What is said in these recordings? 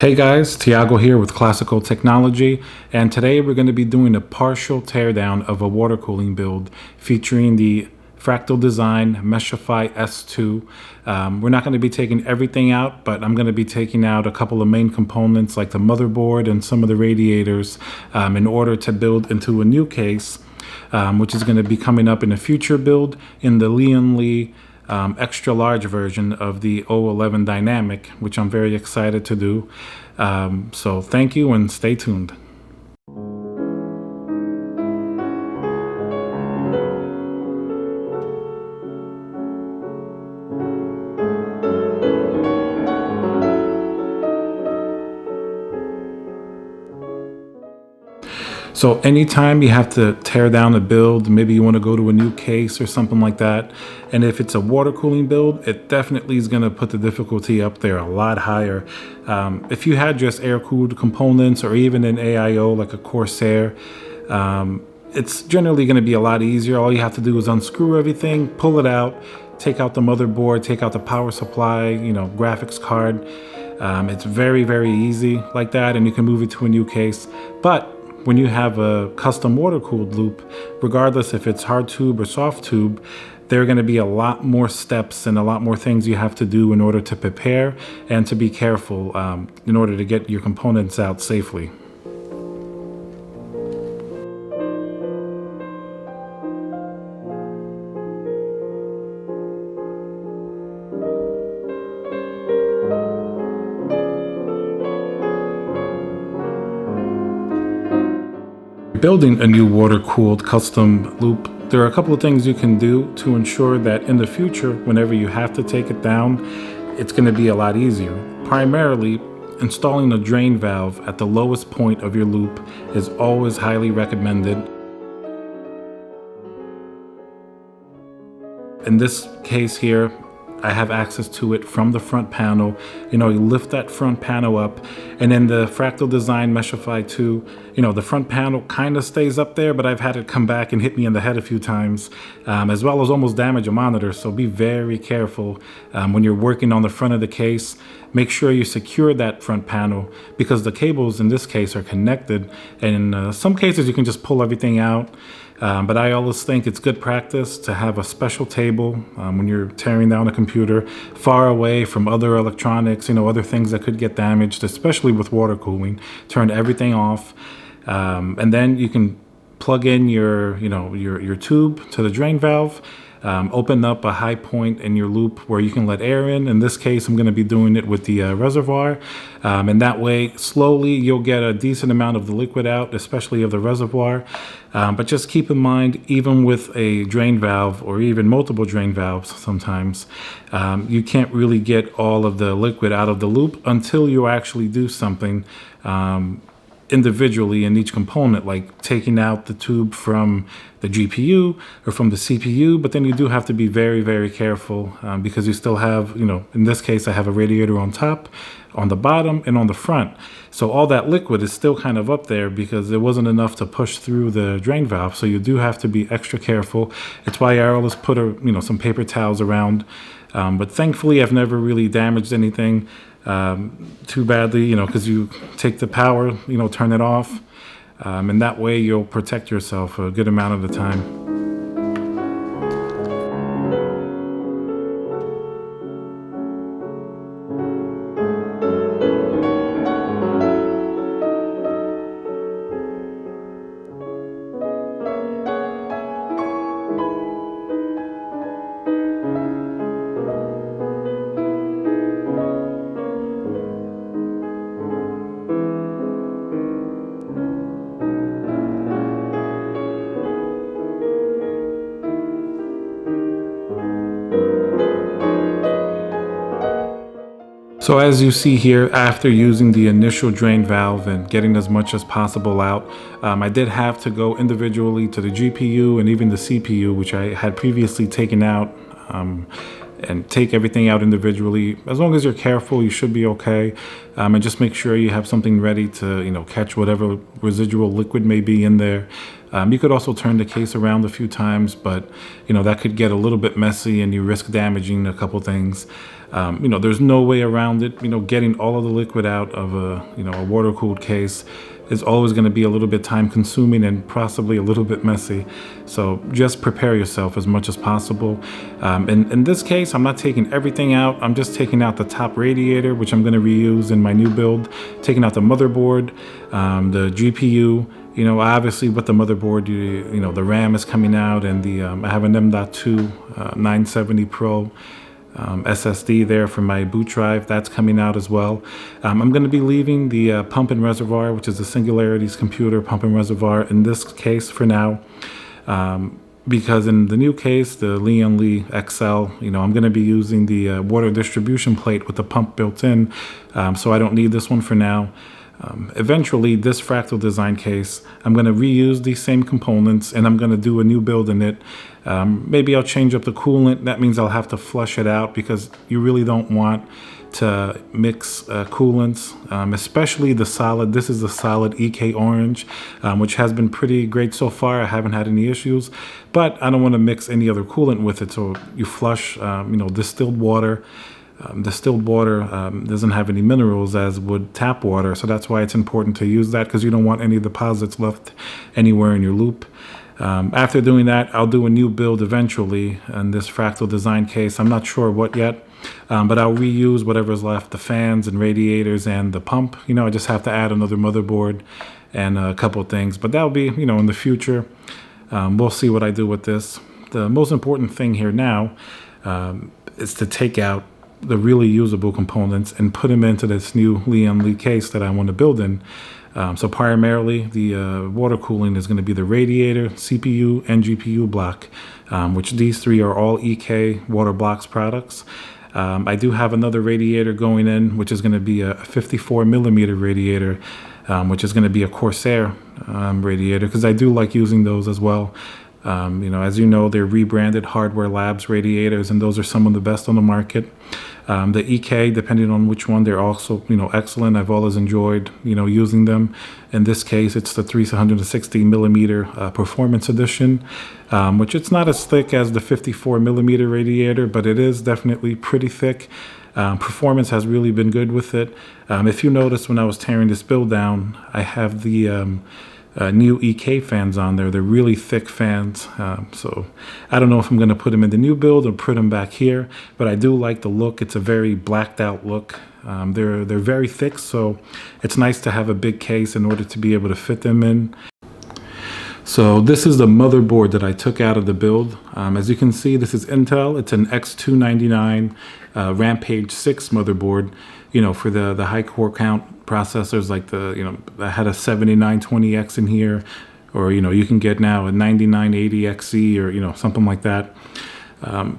Hey guys, Tiago here with Classical Technology, and today we're going to be doing a partial teardown of a water cooling build featuring the Fractal Design Meshify S2. We're not going to be taking everything out, but I'm going to be taking out a couple of main components like the motherboard and some of the radiators in order to build into a new case, which is going to be coming up in a future build in the Lian Li extra large version of the 011 Dynamic, which I'm very excited to do. So thank you and stay tuned. So anytime you have to tear down a build, maybe you want to go to a new case or something like that, and if it's a water cooling build, it definitely is going to put the difficulty up there a lot higher. If you had just air-cooled components or even an AIO like a Corsair, it's generally going to be a lot easier. All you have to do is unscrew everything, pull it out, take out the motherboard, take out the power supply, graphics card. It's very, very easy like that, and you can move it to a new case. But when you have a custom water-cooled loop, regardless if it's hard tube or soft tube, there are going to be a lot more steps and a lot more things you have to do in order to prepare and to be careful in order to get your components out safely. Building a new water-cooled custom loop, there are a couple of things you can do to ensure that in the future, whenever you have to take it down, it's going to be a lot easier. Primarily, installing a drain valve at the lowest point of your loop is always highly recommended. In this case here, I have access to it from the front panel. You lift that front panel up, and then the Fractal Design Meshify 2, the front panel kind of stays up there, but I've had it come back and hit me in the head a few times, as well as almost damage a monitor. So be very careful when you're working on the front of the case. Make sure you secure that front panel because the cables in this case are connected, and in some cases you can just pull everything out. But I always think it's good practice to have a special table when you're tearing down a computer far away from other electronics, other things that could get damaged, especially with water cooling. Turn everything off, and then you can plug in your tube to the drain valve. Open up a high point in your loop where you can let air in. In this case, I'm going to be doing it with the reservoir. And that way, slowly, you'll get a decent amount of the liquid out, especially of the reservoir. But just keep in mind, even with a drain valve or even multiple drain valves sometimes, you can't really get all of the liquid out of the loop until you actually do something individually in each component, like taking out the tube from the GPU or from the CPU. But then you do have to be very, very careful because you still have, in this case, I have a radiator on top, on the bottom, and on the front. So all that liquid is still kind of up there because there wasn't enough to push through the drain valve. So you do have to be extra careful. It's why I always put some paper towels around. But thankfully, I've never really damaged anything too badly, because you take the power, turn it off, and that way you'll protect yourself a good amount of the time. So as you see here, after using the initial drain valve and getting as much as possible out, I did have to go individually to the GPU and even the CPU, which I had previously taken out and take everything out individually. As long as you're careful, you should be okay. And just make sure you have something ready to, catch whatever residual liquid may be in there. You could also turn the case around a few times, but, that could get a little bit messy and you risk damaging a couple things. There's no way around it. Getting all of the liquid out of a water-cooled case is always going to be a little bit time consuming and possibly a little bit messy. So just prepare yourself as much as possible. In this case, I'm not taking everything out. I'm just taking out the top radiator, which I'm going to reuse in my new build, taking out the motherboard, the GPU. Obviously with the motherboard, the RAM is coming out, and I have an M.2 970 Pro SSD there for my boot drive. That's coming out as well. I'm going to be leaving the pump and reservoir, which is the Singularity's computer pump and reservoir in this case for now, because in the new case, the Lian Li XL, I'm going to be using the water distribution plate with the pump built in, so I don't need this one for now. Eventually, this fractal design case, I'm going to reuse these same components and I'm going to do a new build in it. Maybe I'll change up the coolant. That means I'll have to flush it out because you really don't want to mix coolants, especially the solid. This is the solid EK orange, which has been pretty great so far. I haven't had any issues, but I don't want to mix any other coolant with it. So you flush, distilled water. Distilled water doesn't have any minerals as would tap water, so that's why it's important to use that, because you don't want any deposits left anywhere in your loop. After doing that, I'll do a new build eventually in this fractal design case. I'm not sure what yet, but I'll reuse whatever's left, the fans and radiators and the pump. I just have to add another motherboard and a couple of things, but that'll be, in the future. We'll see what I do with this. The most important thing here now is to take out the really usable components and put them into this new Lian Li case that I want to build in. So primarily the water cooling is going to be the radiator, CPU, and GPU block, which these three are all EK Water Blocks products. I do have another radiator going in, which is going to be a 54 millimeter radiator, which is going to be a Corsair radiator, because I do like using those as well. As you know, they're rebranded Hardware Labs radiators, and those are some of the best on the market. The EK, depending on which one, they're also, excellent. I've always enjoyed, using them. In this case, it's the 360 millimeter Performance Edition, which it's not as thick as the 54 millimeter radiator, but it is definitely pretty thick. Performance has really been good with it. If you notice, when I was tearing this build down, I have the new EK fans on there. They're really thick fans, so I don't know if I'm going to put them in the new build or put them back here, but I do like the look. It's a very blacked out look. They're very thick, so it's nice to have a big case in order to be able to fit them in. So this is the motherboard that I took out of the build. As you can see, this is Intel. It's an X299 Rampage 6 motherboard. For the high core count processors, like I had a 7920X in here, or you can get now a 9980XE or something like that.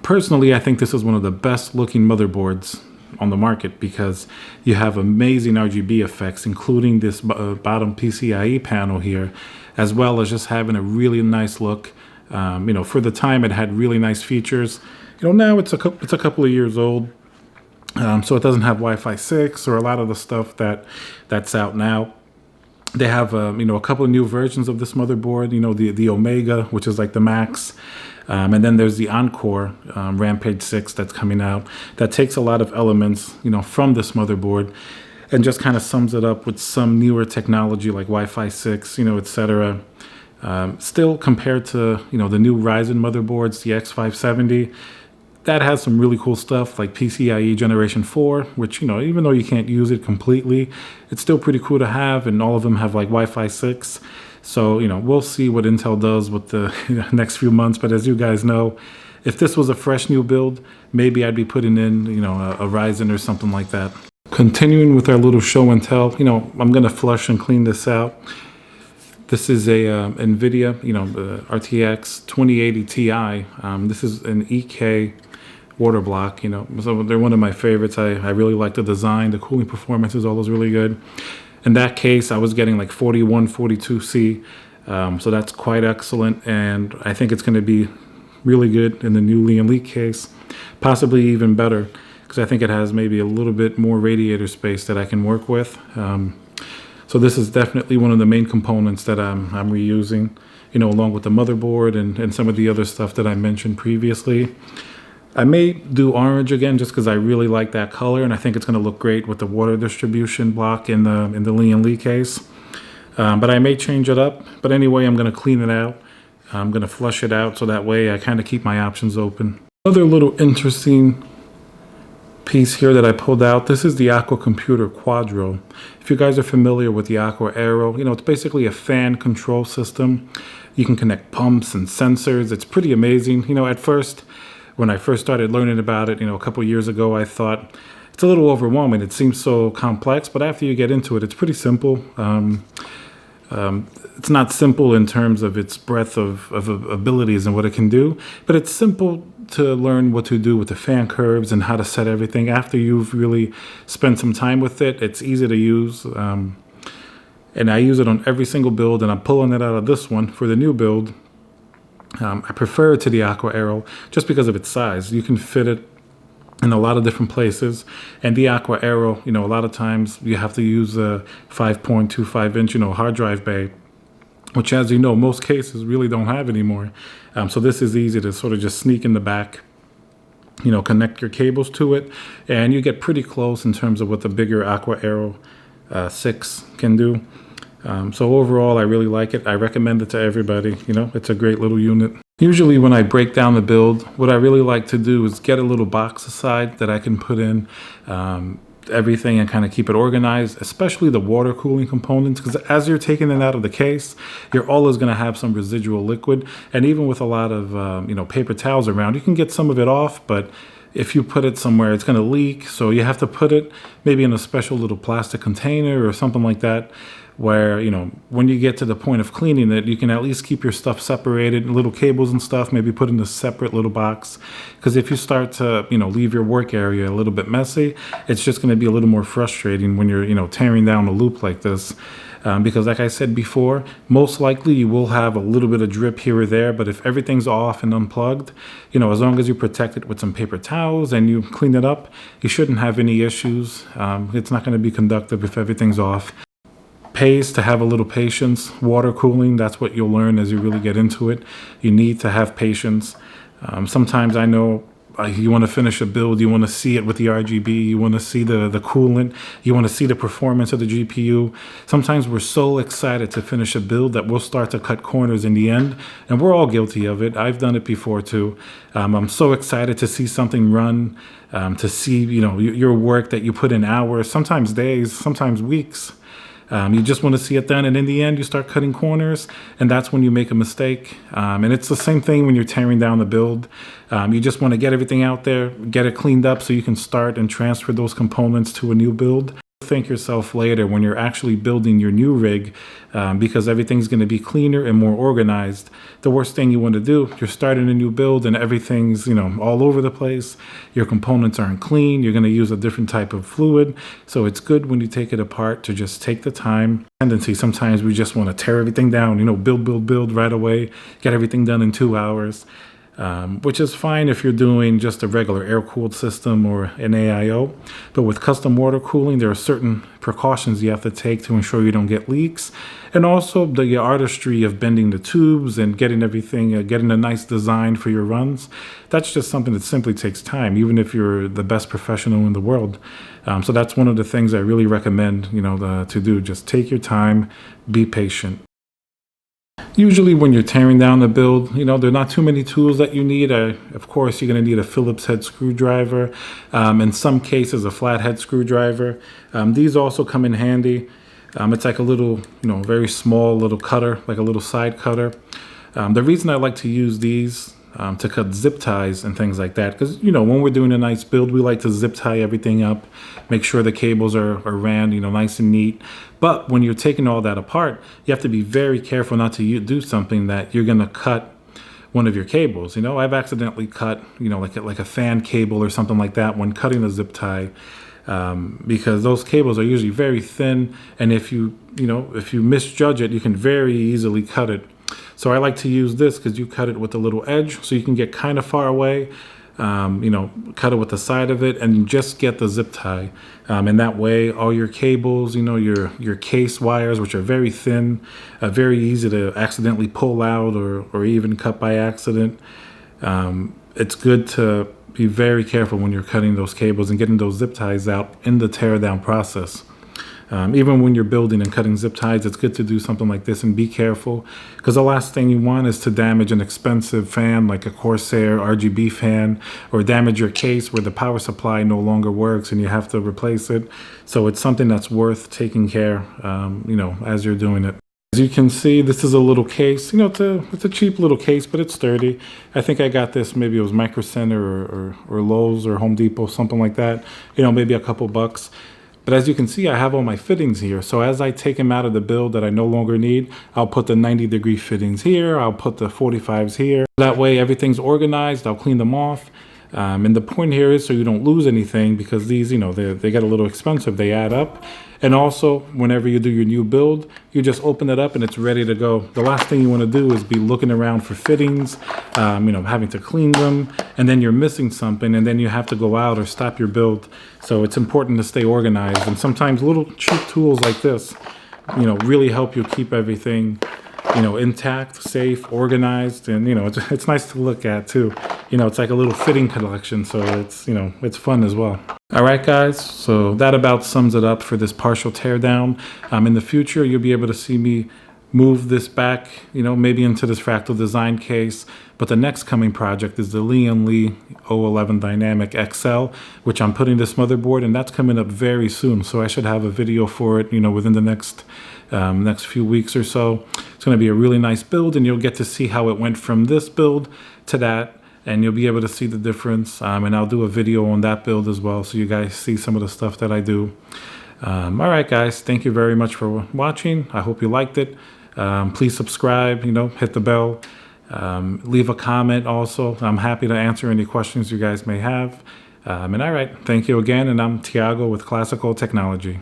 Personally, I think this is one of the best looking motherboards on the market, because you have amazing RGB effects, including this bottom PCIe panel here, as well as just having a really nice look. For the time, it had really nice features. Now it's a couple of years old. So it doesn't have Wi-Fi 6 or a lot of the stuff that's out now. They have a couple of new versions of this motherboard. The Omega, which is like the Max, and then there's the Encore Rampage 6 that's coming out. That takes a lot of elements from this motherboard and just kind of sums it up with some newer technology like Wi-Fi 6, etc. Still, compared to the new Ryzen motherboards, the X570. That has some really cool stuff like PCIe Generation 4, which, even though you can't use it completely, it's still pretty cool to have, and all of them have like Wi-Fi 6. So, we'll see what Intel does with the next few months. But as you guys know, if this was a fresh new build, maybe I'd be putting in, a Ryzen or something like that. Continuing with our little show and tell, I'm going to flush and clean this out. This is a NVIDIA, the RTX 2080 Ti. This is an EK water block, so they're one of my favorites. I really like the design. The cooling performance is always really good. In that case, I was getting like 41, 42C, so that's quite excellent, and I think it's going to be really good in the new Lian Li case, possibly even better, because I think it has maybe a little bit more radiator space that I can work with. So this is definitely one of the main components that I'm reusing, along with the motherboard and some of the other stuff that I mentioned previously. I may do orange again just because I really like that color, and I think it's going to look great with the water distribution block in the Lian Li case. But I may change it up. But anyway, I'm going to clean it out. I'm going to flush it out so that way I kind of keep my options open. Another little interesting piece here that I pulled out. This is the Aqua Computer Quadro. If you guys are familiar with the Aqua Aero, it's basically a fan control system. You can connect pumps and sensors. It's pretty amazing. At first, when I first started learning about it, a couple years ago, I thought it's a little overwhelming. It seems so complex, but after you get into it, it's pretty simple. It's not simple in terms of its breadth of abilities and what it can do, but it's simple to learn what to do with the fan curves and how to set everything. After you've really spent some time with it, it's easy to use. And I use it on every single build, and I'm pulling it out of this one for the new build. I prefer it to the Aqua Aero just because of its size. You can fit it in a lot of different places, and the Aqua Aero, a lot of times you have to use a 5.25 inch, hard drive bay, which, as you know, most cases really don't have anymore. So this is easy to sort of just sneak in the back, connect your cables to it, and you get pretty close in terms of what the bigger Aqua Aero 6 can do. So overall, I really like it. I recommend it to everybody. It's a great little unit. Usually when I break down the build, what I really like to do is get a little box aside that I can put in everything and kind of keep it organized, especially the water cooling components, because as you're taking it out of the case, you're always going to have some residual liquid. And even with a lot of paper towels around, you can get some of it off, but if you put it somewhere, it's going to leak. So you have to put it maybe in a special little plastic container or something like that, where, when you get to the point of cleaning it, you can at least keep your stuff separated, little cables and stuff, maybe put in a separate little box. Because if you start to, leave your work area a little bit messy, it's just going to be a little more frustrating when you're, tearing down a loop like this. Because like I said before, most likely you will have a little bit of drip here or there, but if everything's off and unplugged, as long as you protect it with some paper towels and you clean it up, you shouldn't have any issues. It's not going to be conductive if everything's off. Pays to have a little patience. Water cooling, that's what you'll learn as you really get into it. You need to have patience. Sometimes I know you want to finish a build, you want to see it with the RGB, you want to see the coolant, you want to see the performance of the GPU. Sometimes we're so excited to finish a build that we'll start to cut corners in the end, and we're all guilty of it. I've done it before too. I'm so excited to see something run, to see your work that you put in hours, sometimes days, sometimes weeks. You just want to see it done, and in the end, you start cutting corners, and that's when you make a mistake. And it's the same thing when you're tearing down the build. You just want to get everything out there, get it cleaned up so you can start and transfer those components to a new build. Thank yourself later when you're actually building your new rig, because everything's going to be cleaner and more organized. The worst thing you want to do, you're starting a new build and everything's all over the place. Your components aren't clean. You're going to use a different type of fluid. So it's good when you take it apart to just take the time. Tendency sometimes we just want to tear everything down, build right away, get everything done in 2 hours. Which is fine if you're doing just a regular air-cooled system or an AIO. But with custom water cooling, there are certain precautions you have to take to ensure you don't get leaks. And also the artistry of bending the tubes and getting everything, getting a nice design for your runs. That's just something that simply takes time, even if you're the best professional in the world. So that's one of the things I really recommend, to do. Just take your time, be patient. Usually when you're tearing down the build, there are not too many tools that you need. Of course, you're going to need a Phillips head screwdriver. In some cases, a flathead screwdriver. These also come in handy. It's like a little, very small little cutter, like a little side cutter. The reason I like to use these to cut zip ties and things like that, because, when we're doing a nice build, we like to zip tie everything up, make sure the cables are ran, nice and neat. But when you're taking all that apart, you have to be very careful not to do something that you're going to cut one of your cables. I've accidentally cut, like a fan cable or something like that when cutting a zip tie, because those cables are usually very thin, and if you misjudge it, you can very easily cut it. So I like to use this because you cut it with a little edge, so you can get kind of far away. Cut it with the side of it and just get the zip tie. And that way, all your cables, your case wires, which are very thin, very easy to accidentally pull out or even cut by accident. It's good to be very careful when you're cutting those cables and getting those zip ties out in the teardown process. Even when you're building and cutting zip ties, it's good to do something like this and be careful, because the last thing you want is to damage an expensive fan like a Corsair RGB fan, or damage your case where the power supply no longer works and you have to replace it. So it's something that's worth taking care, as you're doing it. As you can see, this is a little case. It's a cheap little case, but it's sturdy. I think I got this, maybe it was Micro Center or Lowe's or Home Depot, something like that. Maybe a couple bucks. But as you can see, I have all my fittings here. So as I take them out of the build that I no longer need, I'll put the 90-degree fittings here. I'll put the 45s here. That way everything's organized. I'll clean them off. And the point here is so you don't lose anything, because these, they get a little expensive. They add up. And also, whenever you do your new build, you just open it up and it's ready to go. The last thing you want to do is be looking around for fittings, having to clean them, and then you're missing something, and then you have to go out or stop your build. So it's important to stay organized. And sometimes little cheap tools like this, really help you keep everything, intact, safe, organized, and it's nice to look at too. It's like a little fitting collection, so it's fun as well. All right, guys, so that about sums it up for this partial teardown. In the future, you'll be able to see me move this back, maybe into this fractal design case. But the next coming project is the Lian Li 011 Dynamic XL, which I'm putting this motherboard, and that's coming up very soon. So I should have a video for it, within the next few weeks or so. It's going to be a really nice build, and you'll get to see how it went from this build to that. And you'll be able to see the difference. And I'll do a video on that build as well, so you guys see some of the stuff that I do. All right, guys, thank you very much for watching. I hope you liked it. Please subscribe, hit the bell. Leave a comment also. I'm happy to answer any questions you guys may have. And all right, thank you again. And I'm Tiago with Classical Technology.